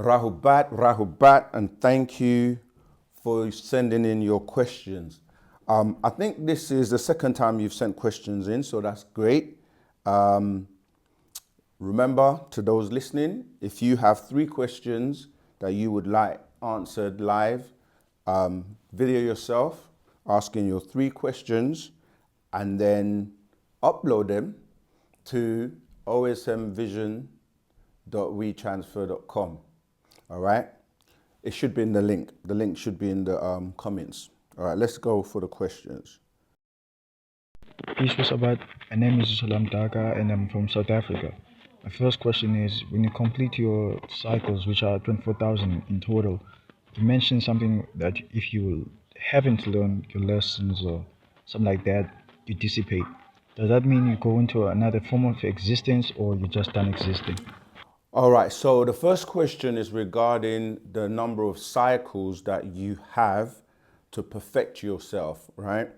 Rahubat, and thank you for sending in your questions. I think this is the second time you've sent questions in, so that's great. Remember, to those listening, if you have 3 questions that you would like answered live, video yourself asking your 3 questions and then upload them to osmvision.wetransfer.com. All right? It should be in the link. The link should be in the comments. All right, let's go for the questions. Peace, Wu-Sabat. My name is Salam Daka and I'm from South Africa. My first question is, when you complete your cycles, which are 24,000 in total, you mentioned something that if you haven't learned your lessons or something like that, you dissipate. Does that mean you go into another form of existence or you're just done existing? All right, so the first question is regarding the number of cycles that you have to perfect yourself, right?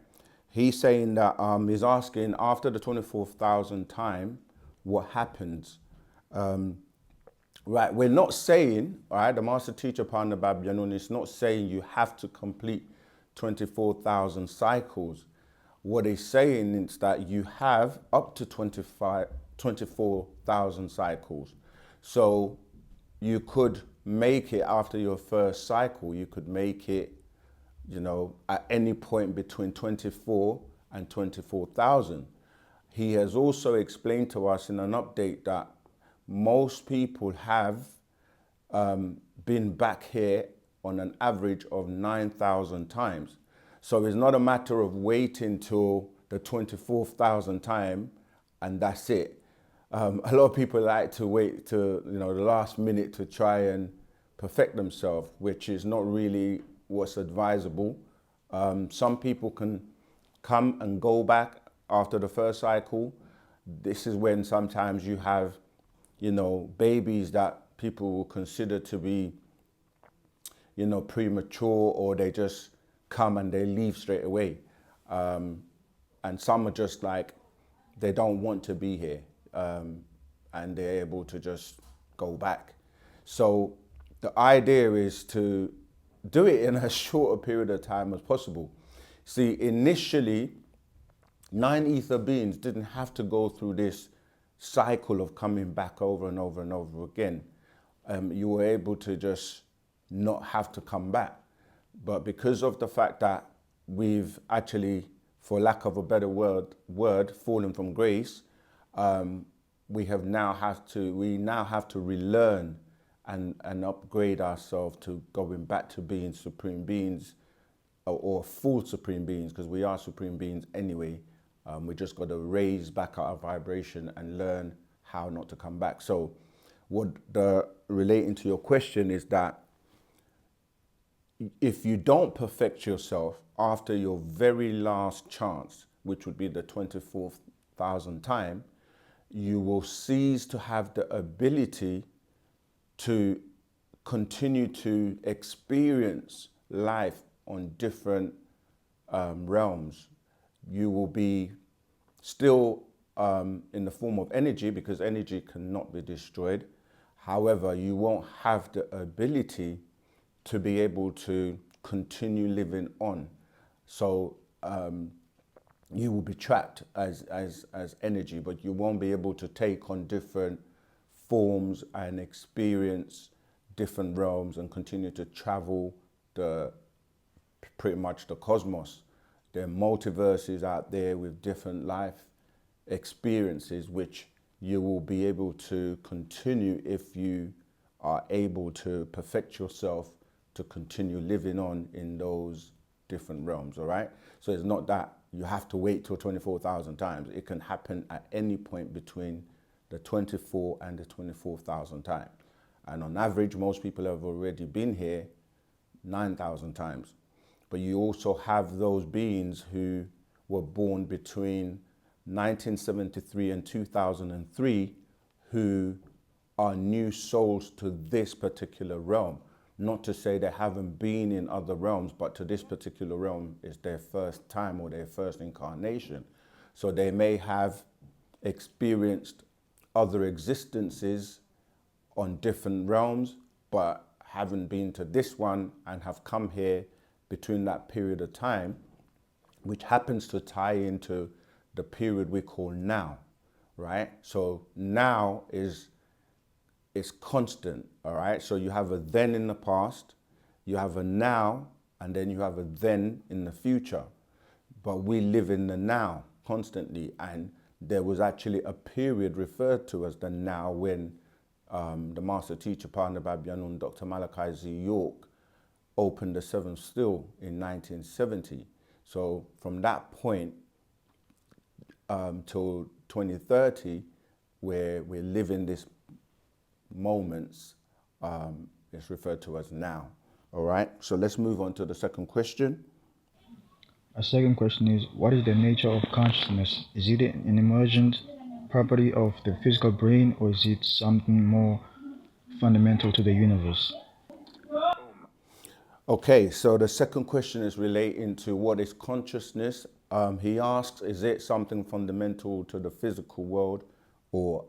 He's saying that he's asking after the 24,000 time, what happens? Right, we're not saying, all right, the master teacher Panda Babyanun is not saying you have to complete 24,000 cycles. What he's saying is that you have up to 24,000 cycles. So you could make it after your first cycle, you could make it, at any point between 24 and 24,000. He has also explained to us in an update that most people have been back here on an average of 9,000 times. So it's not a matter of waiting till the 24,000 time and that's it. A lot of people like to wait to the last minute to try and perfect themselves, which is not really what's advisable. Some people can come and go back after the first cycle. This is when sometimes you have, babies that people will consider to be, premature, or they just come and they leave straight away. And some are just like, they don't want to be here. And they're able to just go back. So the idea is to do it in a shorter period of time as possible. See, initially, 9 ether beings didn't have to go through this cycle of coming back over and over and over again. You were able to just not have to come back. But because of the fact that we've actually, for lack of a better word, fallen from grace, we now have to relearn and upgrade ourselves to going back to being supreme beings or full supreme beings, because we are supreme beings anyway. We just got to raise back our vibration and learn how not to come back. So relating to your question is that if you don't perfect yourself after your very last chance, which would be the 24,000 time, you will cease to have the ability to continue to experience life on different realms. You will be still in the form of energy, because energy cannot be destroyed. However, you won't have the ability to be able to continue living on. So you will be trapped as energy, but you won't be able to take on different forms and experience different realms and continue to travel pretty much the cosmos. There are multiverses out there with different life experiences, which you will be able to continue if you are able to perfect yourself to continue living on in those different realms, all right? So it's not that you have to wait till 24,000 times. It can happen at any point between the 24 and the 24,000 times. And on average, most people have already been here 9,000 times. But you also have those beings who were born between 1973 and 2003 who are new souls to this particular realm. Not to say they haven't been in other realms, but to this particular realm is their first time or their first incarnation. So they may have experienced other existences on different realms, but having been to this one and have come here between that period of time, which happens to tie into the period we call now, right? So now is constant, all right? So you have a then in the past, you have a now, and then you have a then in the future. But we live in the now constantly, and there was actually a period referred to as the now when the master teacher, Partner Babyanun, Dr. Malachi Z. York, opened the seventh still in 1970. So from that point till 2030, where we're living this moments, it's referred to as now. All right, so let's move on to the second question. A second question is, what is the nature of consciousness? Is it an emergent property of the physical brain, or is it something more fundamental to the universe? Okay, so the second question is relating to what is consciousness. He asks, is it something fundamental to the physical world or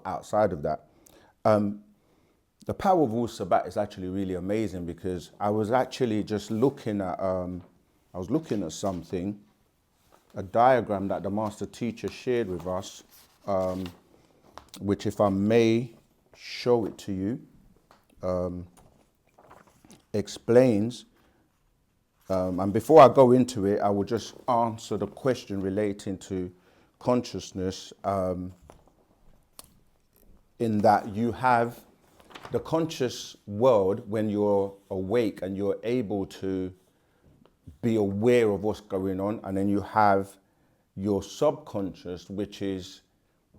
outside of that? The power of Wu-Sabat is actually really amazing, because I was actually just looking at, something, a diagram that the master teacher shared with us, which, if I may show it to you, explains, and before I go into it, I will just answer the question relating to consciousness, in that you have the conscious world when you're awake and you're able to be aware of what's going on, and then you have your subconscious, which is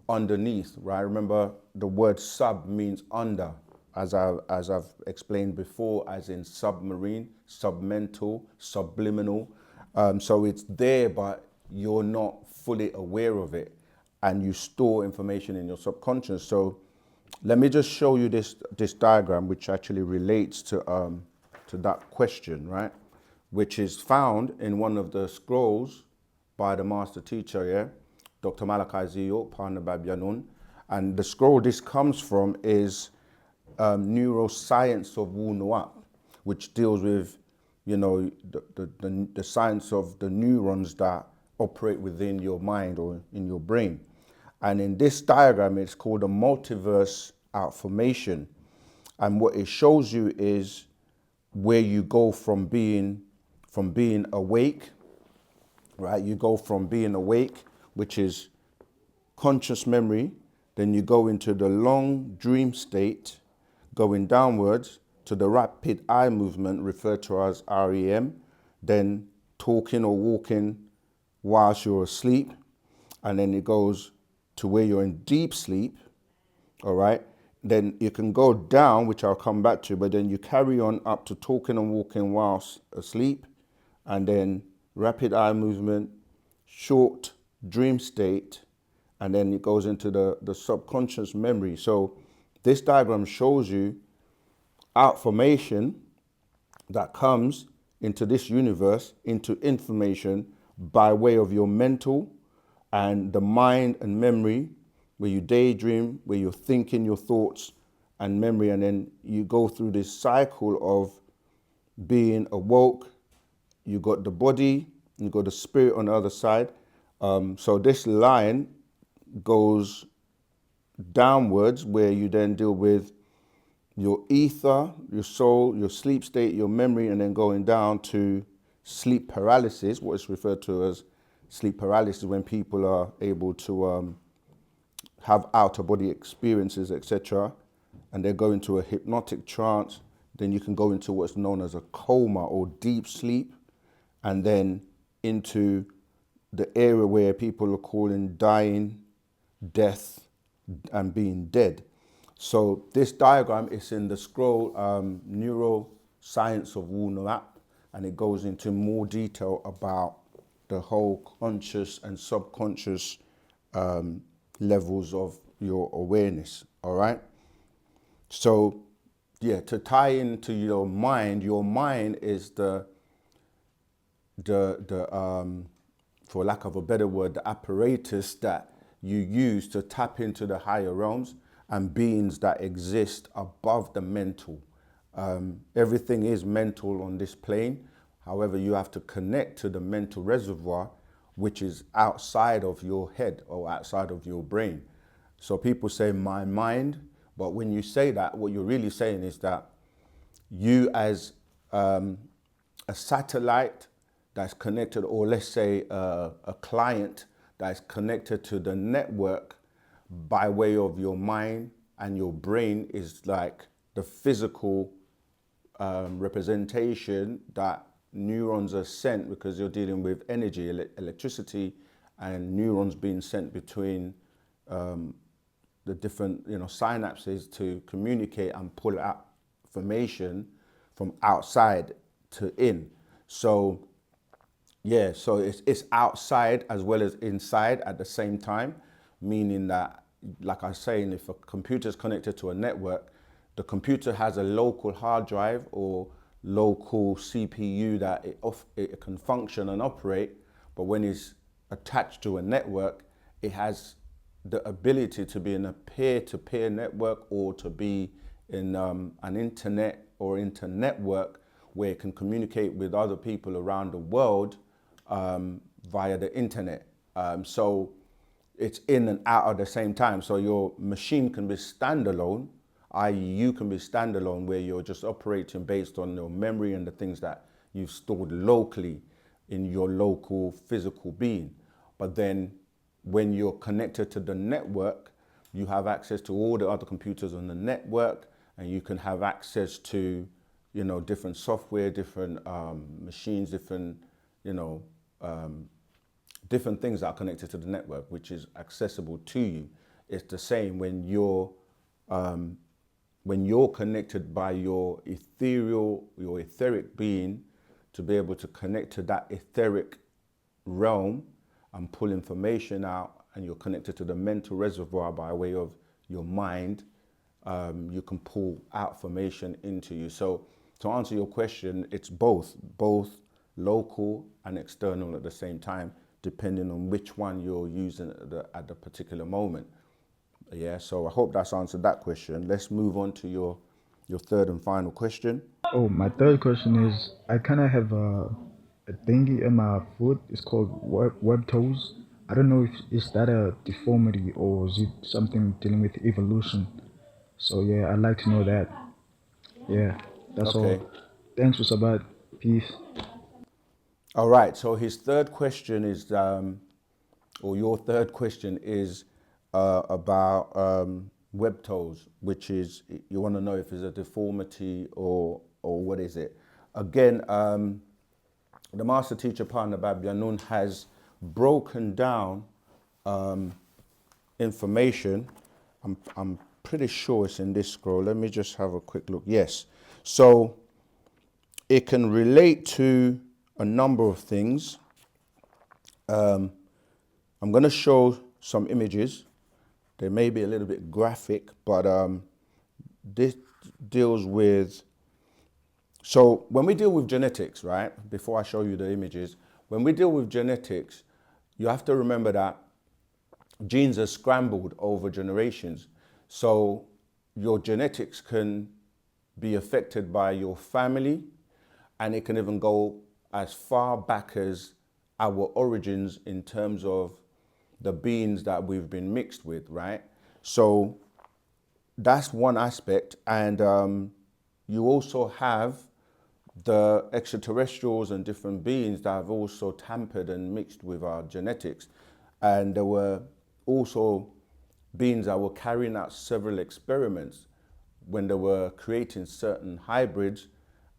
underneath, right? Remember, the word sub means under, as I've explained before, as in submarine, submental, subliminal. So it's there, but you're not fully aware of it, and you store information in your subconscious. So let me just show you this diagram, which actually relates to that question, right? Which is found in one of the scrolls by the master teacher, yeah, Dr. Malachi Z. York, Partner Babyanun. And the scroll this comes from is Neuroscience of Wu-Sabat, which deals with, you know, the science of the neurons that operate within your mind or in your brain. And in this diagram, it's called a multiverse outformation. And what it shows you is where you go from being awake, right? You go from being awake, which is conscious memory, then you go into the long dream state, going downwards to the rapid eye movement, referred to as REM, then talking or walking whilst you're asleep, and then it goes to where you're in deep sleep, all right? Then you can go down, which I'll come back to, but then you carry on up to talking and walking whilst asleep, and then rapid eye movement, short dream state, and then it goes into the subconscious memory. So this diagram shows you outformation that comes into this universe, into information by way of your mental and the mind and memory, where you daydream, where you're thinking your thoughts and memory, and then you go through this cycle of being awoke. You got the body, you got the spirit on the other side. So this line goes downwards, where you then deal with your ether, your soul, your sleep state, your memory, and then going down to sleep paralysis, what is referred to as sleep paralysis, when people are able to have outer body experiences, etc., and they go into a hypnotic trance. Then you can go into what's known as a coma or deep sleep, and then into the area where people are calling dying, death, and being dead. So this diagram is in the scroll Neuroscience of Wu-Sabat, and it goes into more detail about the whole conscious and subconscious levels of your awareness, all right? So, yeah, to tie into your mind is the for lack of a better word, the apparatus that you use to tap into the higher realms and beings that exist above the mental. Everything is mental on this plane. However, you have to connect to the mental reservoir, which is outside of your head or outside of your brain. So people say my mind, but when you say that, what you're really saying is that you as a satellite that's connected, or let's say a client that's connected to the network by way of your mind, and your brain is like the physical representation that neurons are sent, because you're dealing with energy, electricity, and neurons being sent between the different synapses to communicate and pull out information from outside to in. So yeah, so it's outside as well as inside at the same time, meaning that, like I was saying, if a computer is connected to a network, the computer has a local hard drive or local CPU that it can function and operate, but when it's attached to a network, it has the ability to be in a peer-to-peer network, or to be in an internet or inter-network where it can communicate with other people around the world via the internet. So it's in and out at the same time. So your machine can be standalone, i.e. you can be standalone, where you're just operating based on your memory and the things that you've stored locally in your local physical being. But then when you're connected to the network, you have access to all the other computers on the network, and you can have access to, different software, different machines, different, different things that are connected to the network, which is accessible to you. It's the same when you're connected by your etheric being, to be able to connect to that etheric realm and pull information out, and you're connected to the mental reservoir by way of your mind, you can pull out information into you. So to answer your question, it's both local and external at the same time, depending on which one you're using at the particular moment. Yeah, so I hope that's answered that question. Let's move on to your third and final question. Oh, my third question is, I kind of have a thingy in my foot. It's called web toes. I don't know if is that a deformity or is it something dealing with evolution. So yeah, I'd like to know that. Yeah, that's Okay. all. Thanks, Wu-Sabat. Peace. All right. So his third question is, or your third question is about web toes, which is, you want to know if it's a deformity or what is it. Again, the master teacher Partner Babyanun has broken down information. I'm pretty sure it's in this scroll. Let me just have a quick look. Yes. So it can relate to a number of things. I'm going to show some images. They may be a little bit graphic, but this deals with, so when we deal with genetics, right, before I show you the images, when we deal with genetics, you have to remember that genes are scrambled over generations. So your genetics can be affected by your family, and it can even go as far back as our origins in terms of the beings that we've been mixed with, right? So that's one aspect. And you also have the extraterrestrials and different beings that have also tampered and mixed with our genetics. And there were also beings that were carrying out several experiments when they were creating certain hybrids,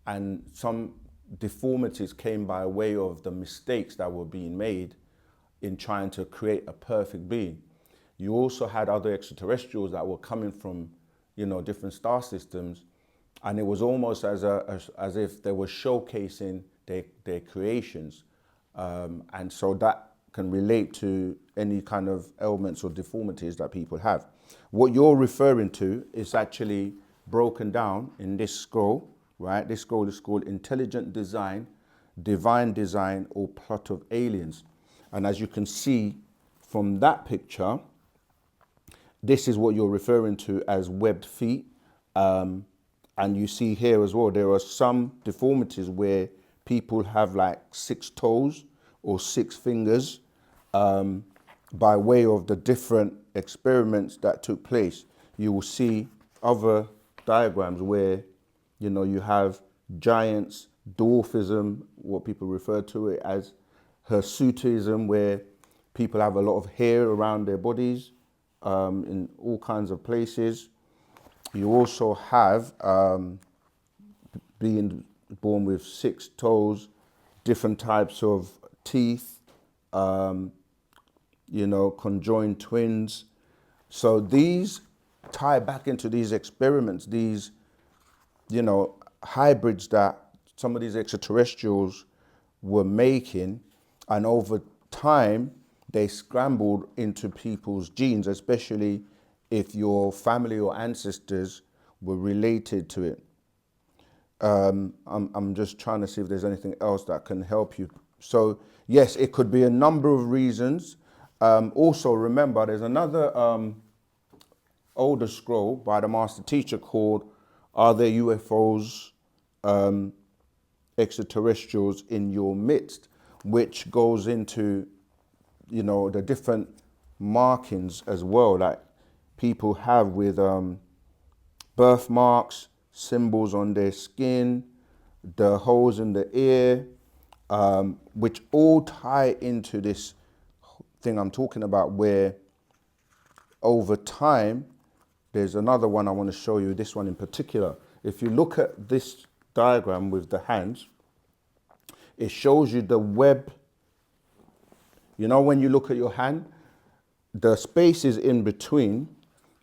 and some deformities came by way of the mistakes that were being made in trying to create a perfect being. You also had other extraterrestrials that were coming from, different star systems, and it was almost as if they were showcasing their creations, and so that can relate to any kind of ailments or deformities that people have. What you're referring to is actually broken down in this scroll, right? This scroll is called Intelligent Design, Divine Design, or Plot of Aliens. And as you can see from that picture, this is what you're referring to as webbed feet. And you see here as well, there are some deformities where people have like 6 toes or 6 fingers, by way of the different experiments that took place. You will see other diagrams where, you have giants, dwarfism, what people refer to it as hirsutism, where people have a lot of hair around their bodies, in all kinds of places. You also have being born with 6 toes, different types of teeth, conjoined twins. So these tie back into these experiments, these, hybrids that some of these extraterrestrials were making. And over time, they scrambled into people's genes, especially if your family or ancestors were related to it. I'm just trying to see if there's anything else that can help you. So yes, it could be a number of reasons. Also remember, there's another older scroll by the master teacher called "Are There UFOs, Extraterrestrials in Your Midst?" which goes into, the different markings as well, like people have with birthmarks, symbols on their skin, the holes in the ear, which all tie into this thing I'm talking about, where over time, there's another one I want to show you, this one in particular. If you look at this diagram with the hands, it shows you the web. When you look at your hand, the spaces in between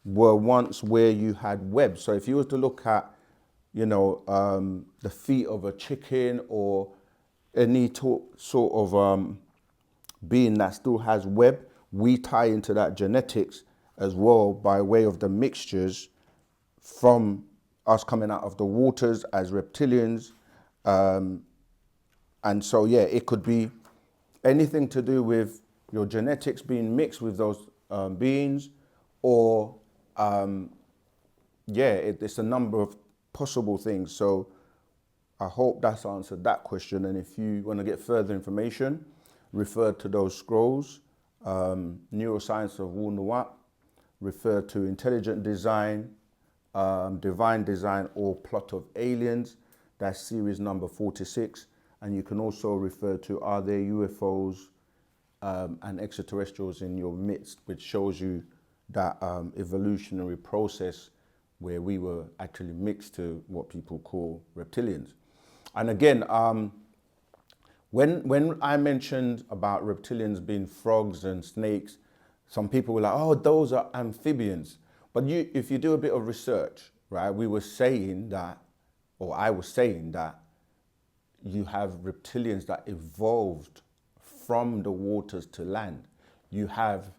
were once where you had webs. So if you were to look at, the feet of a chicken or any sort of being that still has web, we tie into that genetics as well by way of the mixtures from us coming out of the waters as reptilians. And so, yeah, it could be anything to do with your genetics being mixed with those beings, or, it's a number of possible things. So I hope that's answered that question. And if you want to get further information, refer to those scrolls, Neuroscience of Wu-Sabat, refer to Intelligent Design, Divine Design, or Plot of Aliens. That's series number 46. And you can also refer to Are There UFOs and Extraterrestrials in Your Midst, which shows you that evolutionary process where we were actually mixed to what people call reptilians. And again, when I mentioned about reptilians being frogs and snakes, some people were like, oh, those are amphibians. But if you do a bit of research, right, we were saying that, or I was saying that, you have reptilians that evolved from the waters to land. You have,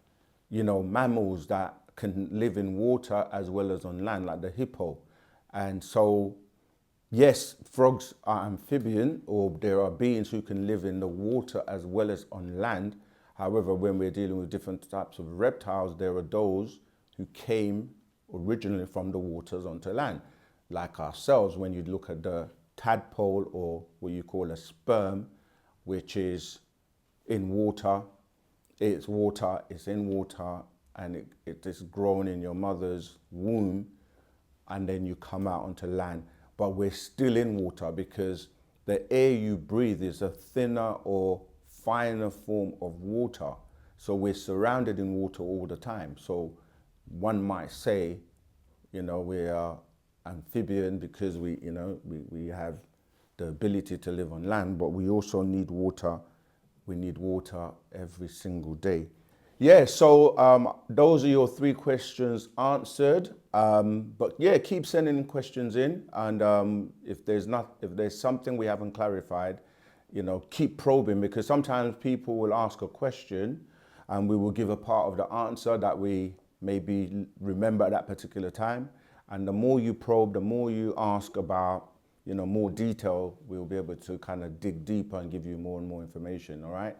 mammals that can live in water as well as on land, like the hippo. And so, yes, frogs are amphibian, or there are beings who can live in the water as well as on land. However, when we're dealing with different types of reptiles, there are those who came originally from the waters onto land. Like ourselves, when you look at the tadpole, or what you call a sperm, which is in water, it's in water, and it is grown in your mother's womb, and then you come out onto land. But we're still in water because the air you breathe is a thinner or finer form of water. So we're surrounded in water all the time. So one might say, we are amphibian because we have the ability to live on land, but we also need water. We need water every single day. Yeah, so those are your 3 questions answered. But yeah, keep sending questions in, and if there's something we haven't clarified, keep probing, because sometimes people will ask a question and we will give a part of the answer that we maybe remember at that particular time. And the more you probe, the more you ask about, more detail, we'll be able to kind of dig deeper and give you more and more information, all right?